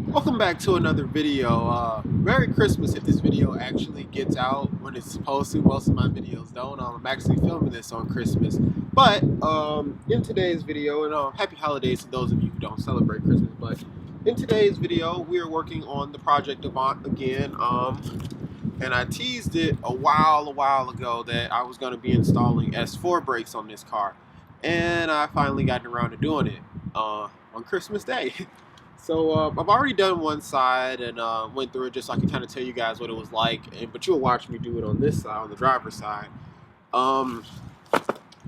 Welcome back to another video. Merry Christmas if this video actually gets out when it's supposed to. Most of my videos don't. I'm actually filming this on Christmas. But in today's video, and happy holidays to those of you who don't celebrate Christmas, but in today's video, we are working on the Project Avant again. And I teased it a while ago that I was going to be installing S4 brakes on this car. And I finally got around to doing it on Christmas Day. So I've already done one side and went through it just so I can kind of tell you guys what it was like. But you'll watch me do it on this side, on the driver's side. Um,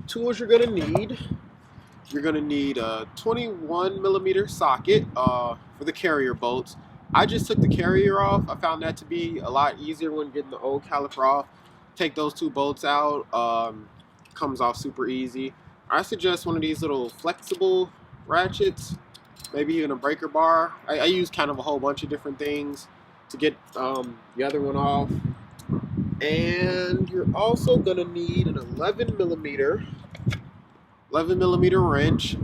Tools you're gonna need. You're gonna need a 21mm socket for the carrier bolts. I just took the carrier off. I found that to be a lot easier when getting the old caliper off. Take those two bolts out. Comes off super easy. I suggest one of these little flexible ratchets. Maybe even a breaker bar. I use kind of a whole bunch of different things to get the other one off. And you're also gonna need an 11mm wrench.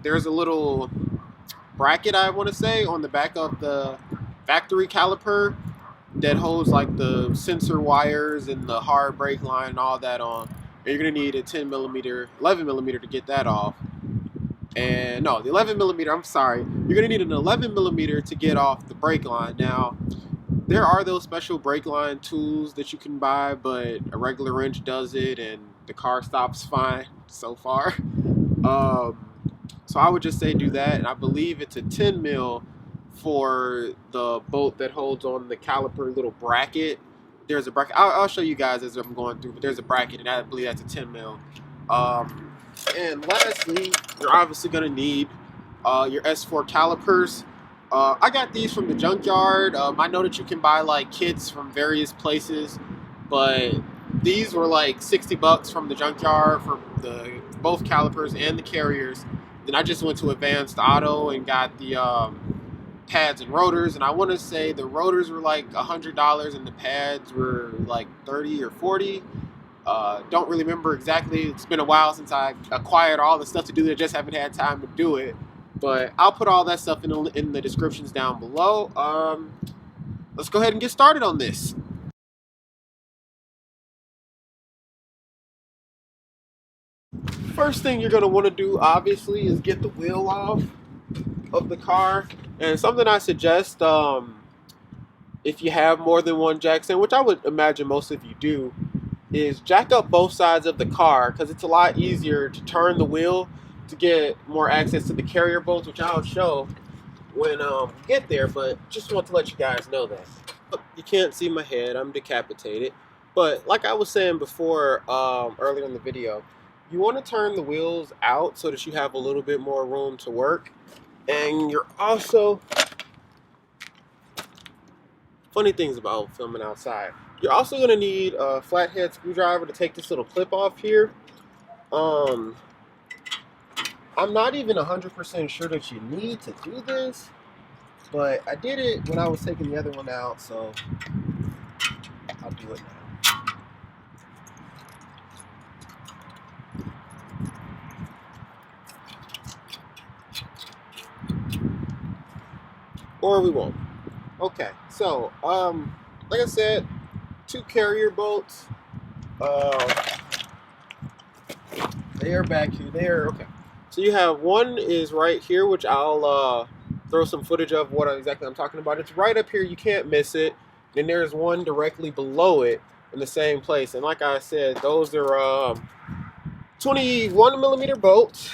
There's a little bracket, I want to say, on the back of the factory caliper that holds like the sensor wires and the hard brake line and all that on. And you're gonna need a 11mm to get that off. And no, the 11mm, I'm sorry, you're gonna need an 11mm to get off the brake line. Now, there are those special brake line tools that you can buy, but a regular wrench does it and the car stops fine so far. So I would just say do that, and I believe it's a 10 mil for the bolt that holds on the caliper little bracket. There's a bracket, I'll show you guys as I'm going through, but there's a bracket, and I believe that's a 10 mil. And lastly, you're obviously going to need your S4 calipers. I got these from the junkyard. I know that you can buy like kits from various places, but these were like 60 bucks from the junkyard for both calipers and the carriers. Then I just went to Advanced Auto and got the pads and rotors, and I want to say the rotors were like $100 and the pads were like 30 or 40. Don't really remember exactly. It's been a while since I acquired all the stuff to do it. I just haven't had time to do it. But I'll put all that stuff in the descriptions down below. Let's go ahead and get started on this. First thing you're going to want to do, obviously, is get the wheel off of the car. And something I suggest, if you have more than one jack stand, which I would imagine most of you do, is jack up both sides of the car, because it's a lot easier to turn the wheel to get more access to the carrier bolts, which I'll show when we get there, but just want to let you guys know that. You can't see my head, I'm decapitated. But like I was saying before, earlier in the video, you want to turn the wheels out so that you have a little bit more room to work. And you're also, funny things about filming outside, you're also going to need a flathead screwdriver to take this little clip off here. I'm not even 100% sure that you need to do this, but I did it when I was taking the other one out, so I'll do it now. Or we won't. Okay, so like I said, two carrier bolts. They are back here. There. Okay. So you have one is right here, which I'll throw some footage of what exactly I'm talking about. It's right up here. You can't miss it. Then there's one directly below it in the same place. And like I said, those are 21mm bolts.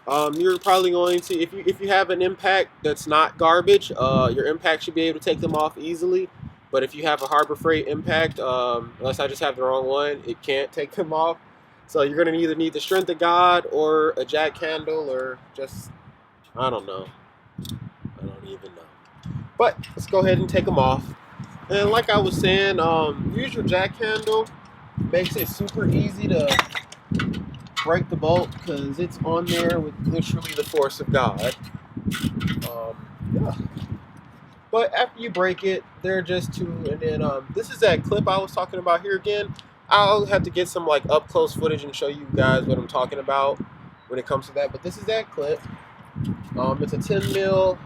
You're probably going to, if you have an impact that's not garbage, your impact should be able to take them off easily. But if you have a Harbor Freight impact, unless I just have the wrong one, it can't take them off. So you're going to either need the strength of God or a jack handle, or just, I don't know. I don't even know. But let's go ahead and take them off. And like I was saying, use your jack handle. Makes it super easy to break the bolt because it's on there with literally the force of God. Yeah. But after you break it, they're just two, and then this is that clip I was talking about here again. I'll have to get some like up close footage and show you guys what I'm talking about when it comes to that. But this is that clip. It's a 10 mil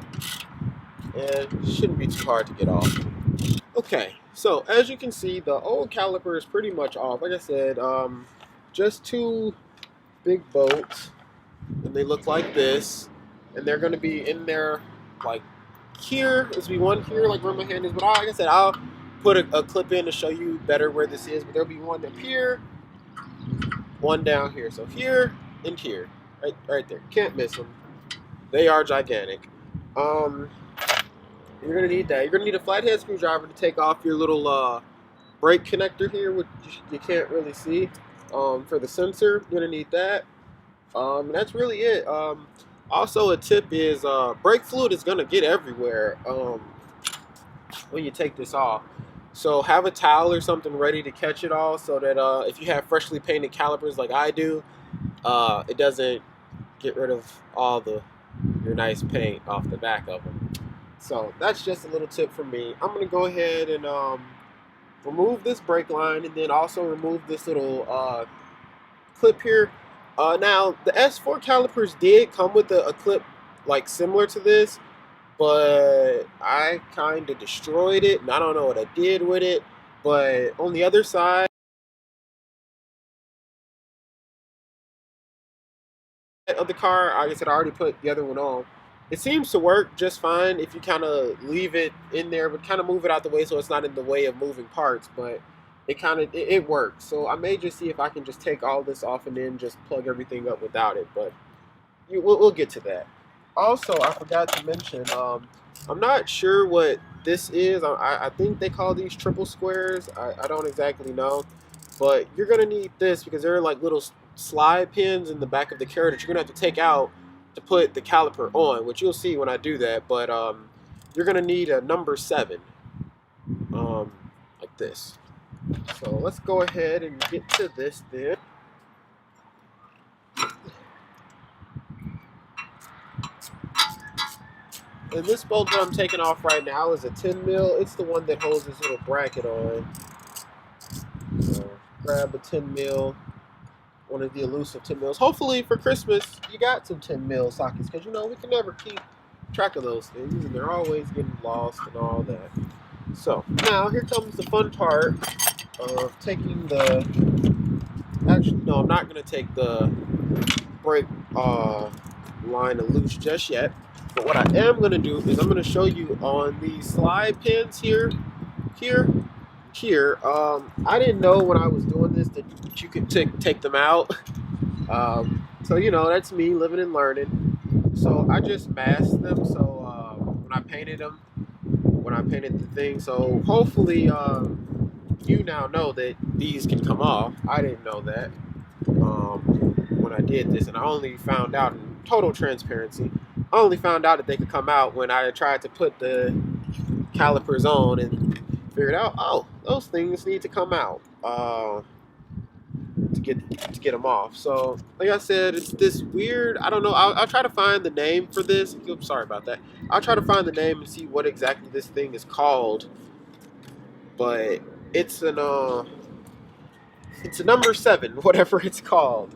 and shouldn't be too hard to get off. Okay, so as you can see, the old caliper is pretty much off. Like I said, just two big bolts, and they look like this, and they're going to be in there like here. There's be one here, like where my hand is. But like I said, I'll put a clip in to show you better where this is. But there'll be one up here, one down here. So here and here, right there. Can't miss them. They are gigantic. You're gonna need that. You're gonna need a flathead screwdriver to take off your little brake connector here, which you can't really see. For the sensor, you're gonna need that. That's really it. Also, a tip is brake fluid is gonna get everywhere when you take this off. So have a towel or something ready to catch it all, so that if you have freshly painted calipers like I do, it doesn't get rid of all your nice paint off the back of them. So that's just a little tip from me. I'm gonna go ahead and remove this brake line, and then also remove this little clip here. Now the S4 calipers did come with a clip like similar to this, but I kind of destroyed it, and I don't know what I did with it. But on the other side of the car, like I said, I already put the other one on. It seems to work just fine if you kind of leave it in there, but kind of move it out the way so it's not in the way of moving parts. But it works. So I may just see if I can just take all this off and then just plug everything up without it. But we'll get to that. Also, I forgot to mention, I'm not sure what this is. I think they call these triple squares. I don't exactly know. But you're going to need this because they're like little slide pins in the back of the carrier that you're going to have to take out to put the caliper on, which you'll see when I do that. But you're going to need a number 7, like this. So let's go ahead and get to this then. And this bolt that I'm taking off right now is a 10 mil. It's the one that holds this little bracket on. So grab a 10 mil, one of the elusive 10 mils. Hopefully for Christmas you got some 10 mil sockets, because we can never keep track of those things, and they're always getting lost and all that. So now here comes the fun part of taking the. Actually, no, I'm not going to take the brake line loose just yet. But what I am going to do is I'm going to show you on these slide pins here. I didn't know when I was doing this that you could take them out. So that's me living and learning. So I just masked them. So when I painted the thing, so hopefully you now know that these can come off. I didn't know that when I did this, and I only found out, in total transparency, I only found out that they could come out when I tried to put the calipers on and figured out, oh, those things need to come out to get them off. So like I said, it's this weird, I don't know, I'll try to find the name for this. Oops, sorry about that. I'll try to find the name and see what exactly this thing is called. But it's a number 7, whatever it's called.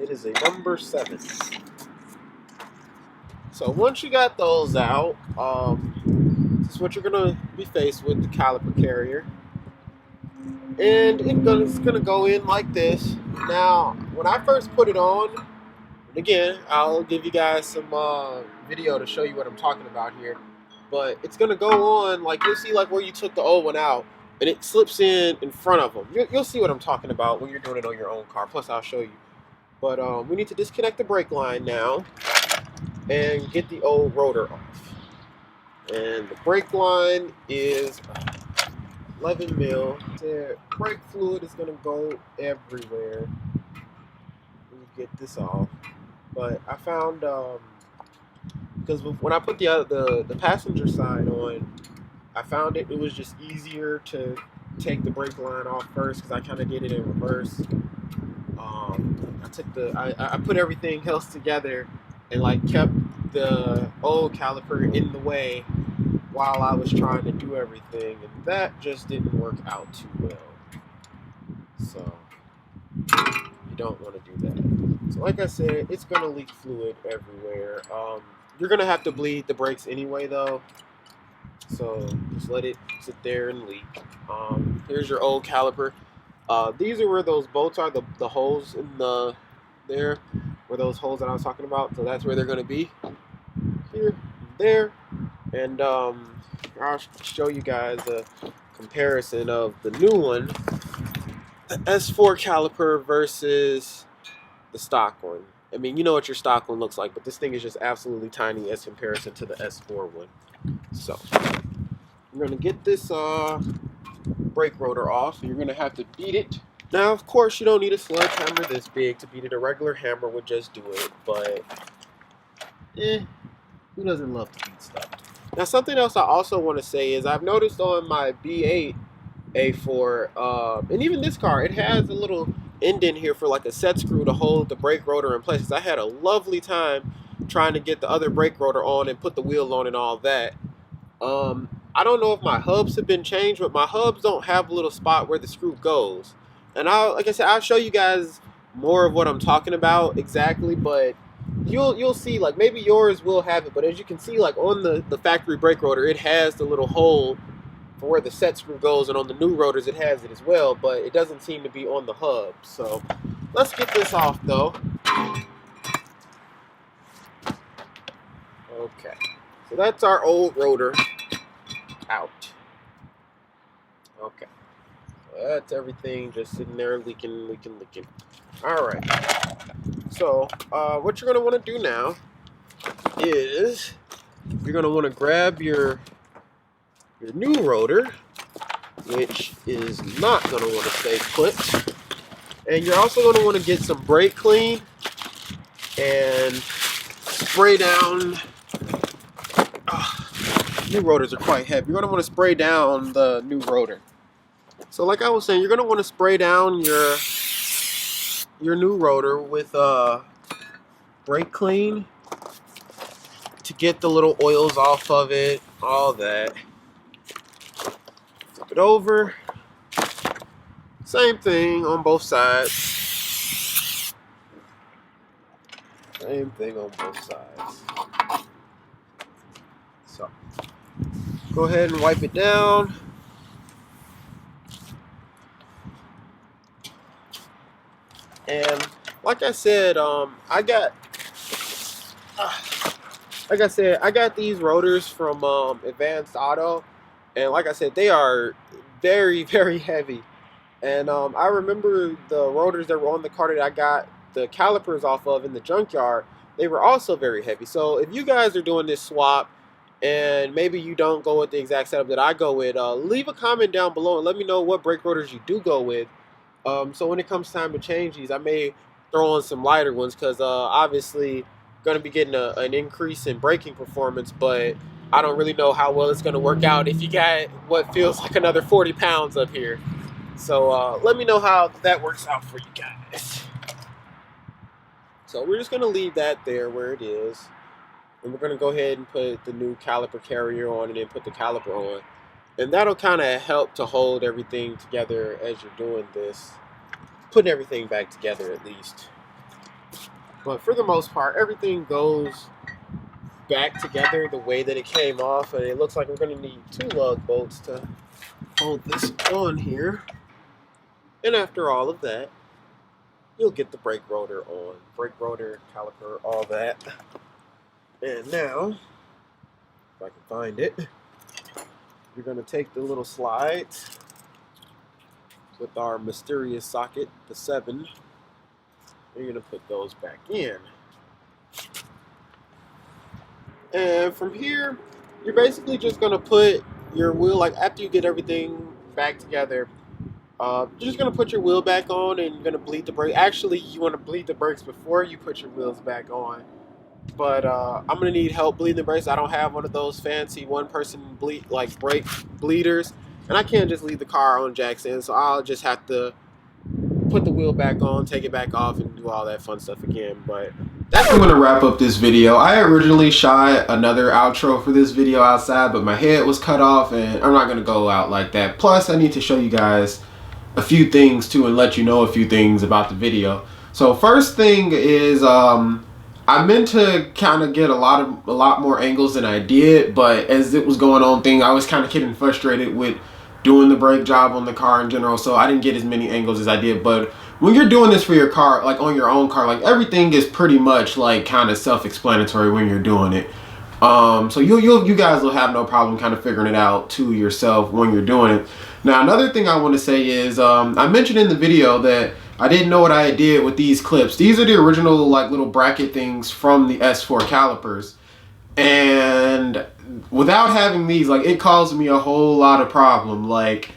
It is a number 7. So once you got those out, this is what you're gonna be faced with, the caliper carrier, and it's gonna go in like this. Now, when I first put it on, and again, I'll give you guys some video to show you what I'm talking about here. But it's gonna go on like, you'll see like where you took the old one out, and it slips in front of them. You'll see what I'm talking about when you're doing it on your own car. Plus, I'll show you. But we need to disconnect the brake line now and get the old rotor off. And the brake line is 11 mil. The brake fluid is gonna go everywhere when you get this off. But I found because when I put the passenger side on, I found it was just easier to take the brake line off first, because I kind of did it in reverse. I put everything else together and like kept the old caliper in the way while I was trying to do everything, and that just didn't work out too well. So you don't want to do that. So like I said, it's gonna leak fluid everywhere. You're gonna have to bleed the brakes anyway, though. So just let it sit there and leak. Here's your old caliper. These are where those bolts are, the holes in the there, where those holes that I was talking about. So that's where they're gonna be. Here, there, and I'll show you guys a comparison of the new one, the S4 caliper versus the stock one. I mean, you know what your stock one looks like, but this thing is just absolutely tiny as comparison to the S4 one. So we're gonna get this brake rotor off. You're gonna have to beat it. Now, of course, you don't need a sledgehammer this big to beat it. A regular hammer would just do it, but who doesn't love to beat stuff? Now, something else I also want to say is I've noticed on my B8 A4, and even this car, it has a little indent here for like a set screw to hold the brake rotor in place. I had a lovely time trying to get the other brake rotor on and put the wheel on and all that. I don't know if my hubs have been changed, but my hubs don't have a little spot where the screw goes. And like I said, I'll show you guys more of what I'm talking about exactly, but you'll see, like, maybe yours will have it, but as you can see, like on the factory brake rotor, it has the little hole for where the set screw goes, and on the new rotors it has it as well, but it doesn't seem to be on the hub. So let's get this off though. Okay, so that's our old rotor out. Okay, so that's everything just sitting there leaking. All right, so what you're gonna want to do now is you're gonna want to grab your new rotor, which is not gonna want to stay put, and you're also gonna want to get some brake clean and spray down. New rotors are quite heavy. You're going to want to spray down the new rotor. So like I was saying, you're going to want to spray down your new rotor with brake clean to get the little oils off of it, all that. Flip it over. Same thing on both sides. Same thing on both sides. So go ahead and wipe it down. And like I said, I got these rotors from Advanced Auto, and like I said, they are very, very heavy. And I remember the rotors that were on the car that I got the calipers off of in the junkyard, they were also very heavy. So if you guys are doing this swap, and maybe you don't go with the exact setup that I go with, leave a comment down below and let me know what brake rotors you do go with. So when it comes time to change these, I may throw on some lighter ones, because obviously going to be getting an increase in braking performance, but I don't really know how well it's going to work out if you got what feels like another 40 pounds up here. So let me know how that works out for you guys. So we're just going to leave that there where it is. And we're going to go ahead and put the new caliper carrier on, and then put the caliper on. And that'll kind of help to hold everything together as you're doing this. Putting everything back together at least. But for the most part, everything goes back together the way that it came off. And it looks like we're going to need 2 lug bolts to hold this on here. And after all of that, you'll get the brake rotor on. Brake rotor, caliper, all that. And now, if I can find it, you're going to take the little slides with our mysterious socket, the 7. You're going to put those back in. And from here, you're basically just going to put your wheel, like after you get everything back together, you're just going to put your wheel back on, and you're going to bleed the brake. Actually, you want to bleed the brakes before you put your wheels back on. But I'm going to need help bleeding the brakes. I don't have one of those fancy one-person brake bleeders. And I can't just leave the car on jacks in, so I'll just have to put the wheel back on, take it back off, and do all that fun stuff again. But I'm going to wrap up this video. I originally shot another outro for this video outside, but my head was cut off, and I'm not going to go out like that. Plus, I need to show you guys a few things too, and let you know a few things about the video. So first thing is, I meant to kind of get a lot more angles than I did, but as it was going on I was kind of getting frustrated with doing the brake job on the car in general, so I didn't get as many angles as I did. But when you're doing this for your car, like on your own car, like everything is pretty much like kind of self-explanatory when you're doing it. So you guys will have no problem kind of figuring it out to yourself when you're doing it. Now, another thing I want to say is I mentioned in the video that I didn't know what I did with these clips. These are the original like little bracket things from the S4 calipers, and without having these, like, it caused me a whole lot of problem. Like,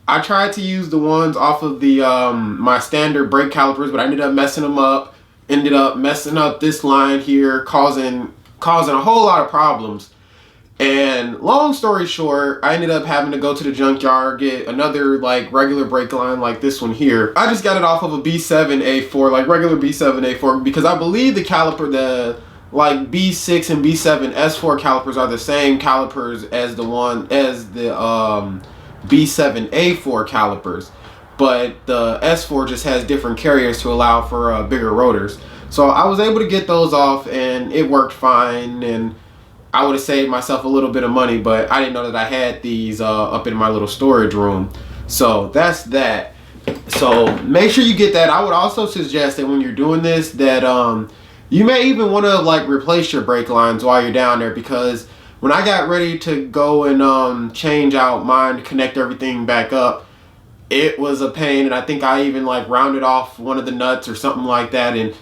I tried to use the ones off of the my standard brake calipers, but I ended up messing them up. Ended up messing up this line here, causing a whole lot of problems. And long story short, I ended up having to go to the junkyard, get another like regular brake line like this one here. I just got it off of a B7 A4, like regular B7 A4, because I believe the caliper, the like B6 and B7 S4 calipers are the same calipers as the B7 A4 calipers, but the S4 just has different carriers to allow for bigger rotors. So I was able to get those off and it worked fine, and I would have saved myself a little bit of money, but I didn't know that I had these up in my little storage room. So that's that. So make sure you get that. I would also suggest that when you're doing this, that you may even want to like replace your brake lines while you're down there, because when I got ready to go and change out mine to connect everything back up, it was a pain, and I think I even like rounded off one of the nuts or something like that. And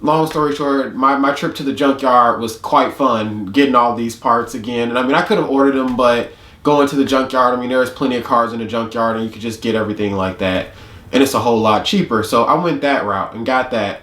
long story short, my trip to the junkyard was quite fun, getting all these parts again. And I mean, I could have ordered them, but going to the junkyard, I mean, there's plenty of cars in the junkyard and you could just get everything like that, and it's a whole lot cheaper. So I went that route and got that.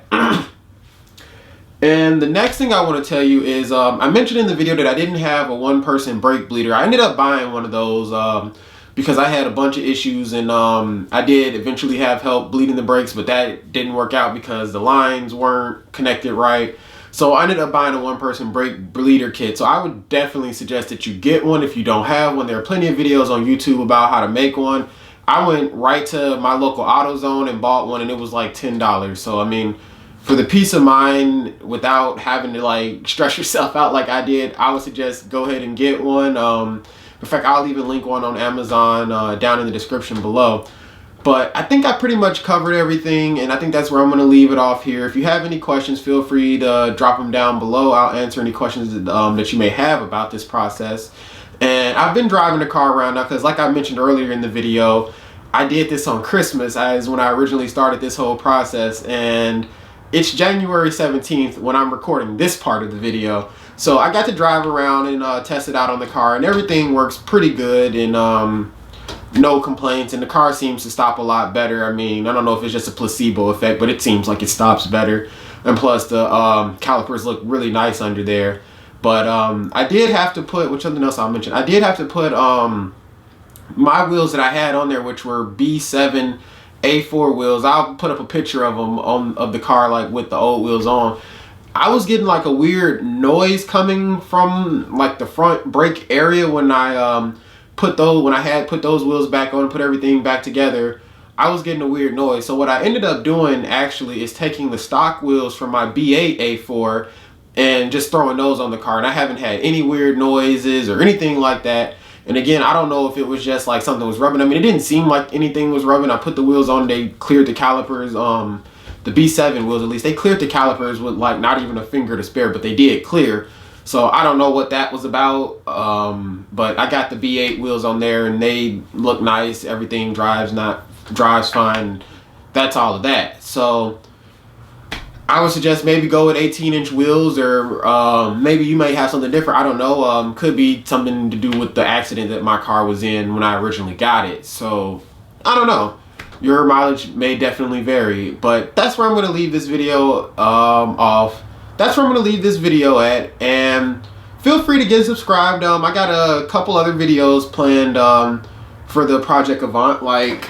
And the next thing I want to tell you is I mentioned in the video that I didn't have a one-person brake bleeder. I ended up buying one of those because I had a bunch of issues, and I did eventually have help bleeding the brakes, but that didn't work out because the lines weren't connected right. So I ended up buying a one-person brake bleeder kit. So I would definitely suggest that you get one if you don't have one. There are plenty of videos on YouTube about how to make one. I went right to my local AutoZone and bought one, and it was like $10. So I mean, for the peace of mind, without having to like stress yourself out like I did, I would suggest go ahead and get one. In fact, I'll even link one on Amazon down in the description below. But I think I pretty much covered everything, and I think that's where I'm going to leave it off here. If you have any questions, feel free to drop them down below. I'll answer any questions that you may have about this process. And I've been driving the car around now because, like I mentioned earlier in the video, I did this on Christmas as when I originally started this whole process, and it's January 17th when I'm recording this part of the video. So I got to drive around and test it out on the car, and everything works pretty good, and no complaints, and the car seems to stop a lot better. I mean, I don't know if it's just a placebo effect, but it seems like it stops better. And plus the calipers look really nice under there. But I did have to put, which something else I'll mention, I did have to put my wheels that I had on there, which were B7 A4 wheels. I'll put up a picture of them of the car, like with the old wheels on. I was getting like a weird noise coming from like the front brake area when I had put those wheels back on and put everything back together. I was getting a weird noise. So what I ended up doing actually is taking the stock wheels from my B8 A4 and just throwing those on the car, and I haven't had any weird noises or anything like that. And again, I don't know if it was just like something was rubbing. I mean, it didn't seem like anything was rubbing. I put the wheels on, they cleared the calipers. The B7 wheels, at least, they cleared the calipers with like not even a finger to spare, but they did clear. So I don't know what that was about, but I got the B8 wheels on there and they look nice. Everything drives fine. That's all of that. So I would suggest maybe go with 18-inch wheels, or maybe you may have something different. I don't know. Could be something to do with the accident that my car was in when I originally got it. So I don't know. Your mileage may definitely vary, but that's where I'm going to leave this video off. That's where I'm going to leave this video at, and feel free to get subscribed. I got a couple other videos planned for the Project Avant, like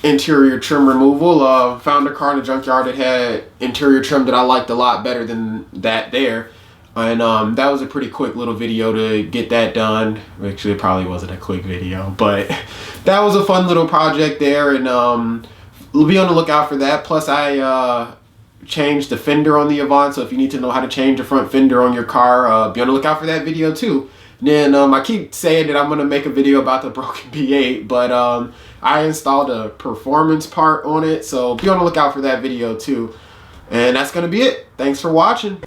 interior trim removal. Found a car in the junkyard that had interior trim that I liked a lot better than that there. And that was a pretty quick little video to get that done. Actually, it probably wasn't a quick video, but that was a fun little project there, and we'll be on the lookout for that. Plus, I change the fender on the Avant. So if you need to know how to change the front fender on your car, be on the lookout for that video too. And then I keep saying that I'm going to make a video about the broken B8, but I installed a performance part on it, so be on the lookout for that video too. And that's going to be it. Thanks for watching.